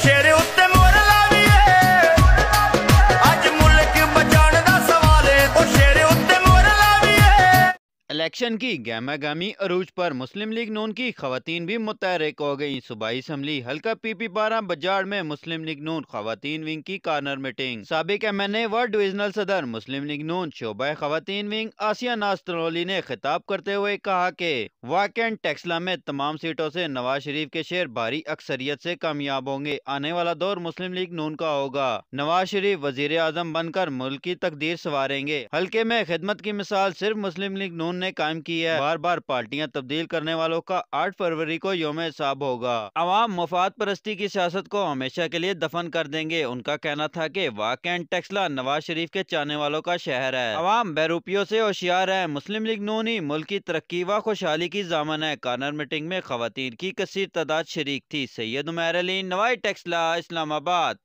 शेर उत्ते मोर लावीए अज मुल्क बचाने दा सवाल है ओ शेर उत्ते मोर लावीए। इलेक्शन की गहमा गहमी अरूज पर मुस्लिम लीग नून की खवातीन भी मुतहरिक हो गई। सूबाई असम्बली हल्का PP 12 बजाड़ में मुस्लिम लीग नून खवातीन विंग की कार्नर मीटिंग। साबिक MNA व डिविजनल सदर मुस्लिम लीग नून शोबा खवातीन विंग आसिया नाज तरोली ने खिताब करते हुए कहा कि वाकई टेक्सला में तमाम सीटों से नवाज शरीफ के शेर भारी अक्सरियत से कामयाब होंगे। आने वाला दौर मुस्लिम लीग नून का होगा। नवाज शरीफ वजीर आजम बनकर मुल्क की तकदीर संवारेंगे। हल्के में खिदमत की मिसाल सिर्फ मुस्लिम लीग नून ने कायम की है। बार बार पार्टियां तब्दील करने वालों का 8 फरवरी को यौम हिसाब होगा। अवाम मुफाद परस्ती की सियासत को हमेशा के लिए दफन कर देंगे। उनका कहना था कि वाकई टेक्सला नवाज शरीफ के चाहने वालों का शहर है। अवाम बैरूपियों से होशियार है। मुस्लिम लीग नून ही मुल्क की तरक्की व खुशहाली की जामन है। कार्नर मीटिंग में खवातीन की कसीर तादाद शरीक थी। सैयद उमैर अली, नवाई टेक्सला, इस्लामाबाद।